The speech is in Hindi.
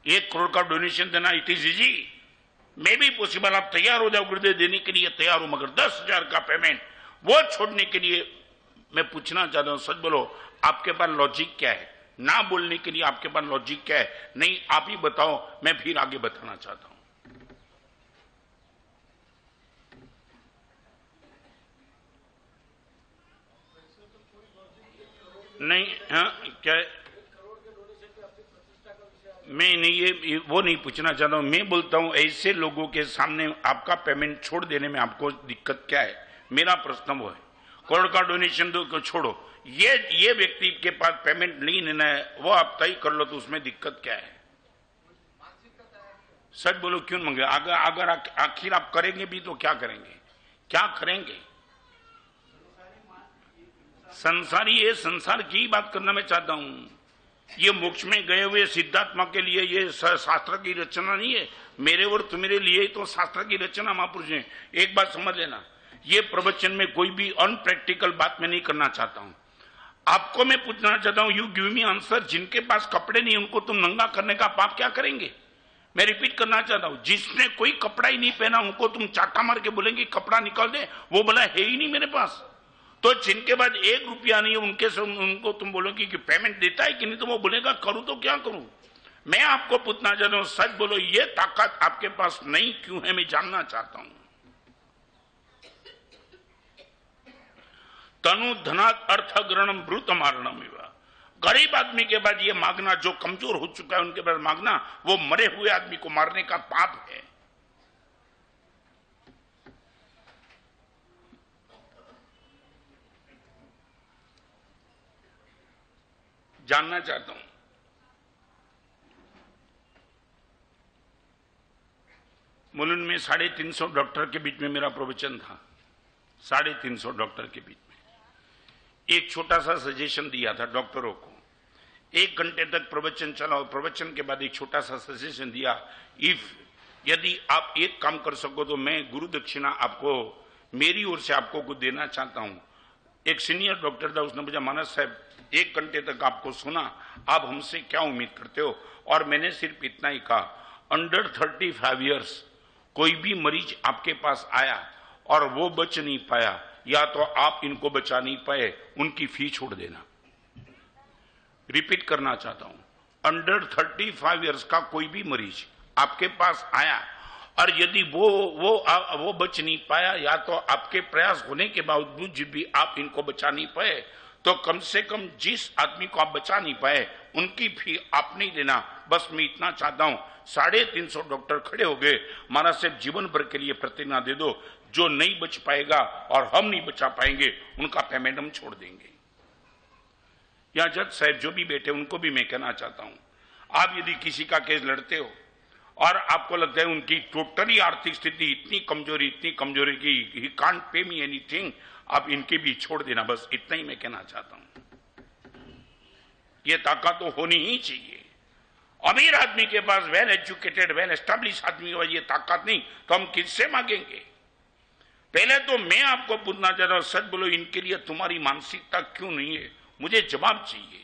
1 करोड़ का डोनेशन देना इट इज इजी, मे भी पॉसिबल, आप तैयार हो जाओ, गुरुदेव देने के लिए तैयार हो, मगर 10,000 का पेमेंट वो छोड़ने के लिए मैं पूछना चाहता हूं, सच बोलो, आपके पास लॉजिक क्या है? ना बोलने के लिए आपके पास लॉजिक क्या है? नहीं, आप ही बताओ, मैं फिर आगे बताना चाहता हूं। नहीं, हाँ क्या? मैं नहीं, ये वो नहीं पूछना चाहता हूं। मैं बोलता हूं ऐसे लोगों के सामने आपका पेमेंट छोड़ देने में आपको दिक्कत क्या है? मेरा प्रश्न वो है। करोड़ का डोनेशन दो छोड़ो, ये व्यक्ति के पास पेमेंट नहीं लेना है, वो आप तय कर लो, तो उसमें दिक्कत क्या है? सच बोलो, क्यों मांगे? अगर आखिर आप करेंगे भी तो क्या करेंगे? क्या करेंगे? संसारी, ये संसार की बात करना मैं चाहता हूं। ये मोक्ष में गए हुए सिद्धात्मा के लिए ये शास्त्र की रचना नहीं है, मेरे और तुम्हारे लिए तो शास्त्र की रचना महापुरुष ने। एक बात समझ लेना, ये प्रवचन में कोई भी अनप्रैक्टिकल बात मैं नहीं करना चाहता हूं। आपको मैं पूछना चाहता हूं, यू गिव मी आंसर। जिनके पास कपड़े नहीं उनको तुम नंगा करने का पाप क्या करेंगे? मैं रिपीट करना चाहता हूं, जिसने कोई कपड़ा ही नहीं पहना उनको तुम चाटा मार के बोलेंगे कपड़ा निकाल दे, वो बोला है ही नहीं मेरे पास। तो जिनके पास 1 रुपया नहीं है उनके से उनको तुम बोलोगे कि पेमेंट देता है कि नहीं, तो वो बोलेगा करूं तो क्या करूं। मैं आपको पूछना चाहता हूं, सच बोलो, ये ताकत आपके पास नहीं क्यों है? मैं जानना चाहता हूं। तनु धनात् अर्थ ग्रहणम ब्रूत मारणम। गरीब आदमी के बाद ये मांगना, जो कमजोर हो चुका है उनके बाद मांगना, वो मरे हुए आदमी को मारने का पाप है। जानना चाहता हूं। मुलुंड में 350 डॉक्टर के बीच में मेरा प्रवचन था। 350 डॉक्टर के बीच में एक छोटा सा सजेशन दिया था डॉक्टरों को। 1 घंटे तक प्रवचन चला और प्रवचन के बाद एक छोटा सा सजेशन दिया, यदि आप एक काम कर सको तो मैं गुरु दक्षिणा आपको, मेरी ओर से आपको कुछ देना चाहता हूं। एक सीनियर डॉक्टर था, उसने मुझे, मानस साहब 1 घंटे तक आपको सुना, आप हमसे क्या उम्मीद करते हो? और मैंने सिर्फ इतना ही कहा, अंडर 35 ईयर्स कोई भी मरीज आपके पास आया और वो बच नहीं पाया, या तो आप इनको बचा नहीं पाए, उनकी फी छोड़ देना। रिपीट करना चाहता हूं, अंडर 35 ईयर्स का कोई भी मरीज आपके पास आया और यदि वो बच नहीं पाया, या तो आपके प्रयास होने के बावजूद भी आप इनको बचा नहीं पाए, तो कम से कम जिस आदमी को आप बचा नहीं पाए उनकी फी आप नहीं लेना। बस मैं इतना चाहता हूं। 350 डॉक्टर खड़े हो गए, महाराज साहब जीवन भर के लिए प्रतिज्ञा दे दो, जो नहीं बच पाएगा और हम नहीं बचा पाएंगे उनका पेमेंट हम छोड़ देंगे। या जज साहब जो भी बैठे उनको भी मैं कहना चाहता हूं, आप यदि किसी का केस लड़ते हो और आपको लगता है उनकी टोटली आर्थिक स्थिति इतनी कमजोरी की he can't pay me anything, आप इनके भी छोड़ देना। बस इतना ही मैं कहना चाहता हूं। ये ताकत तो होनी ही चाहिए। अमीर आदमी के पास, वेल एजुकेटेड वेल एस्टेब्लिश आदमी के पास ये ताकत नहीं, तो हम किससे मांगेंगे? पहले तो मैं आपको पूछना चाहता हूं, सच बोलो, इनके लिए तुम्हारी मानसिकता क्यों नहीं है? मुझे जवाब चाहिए।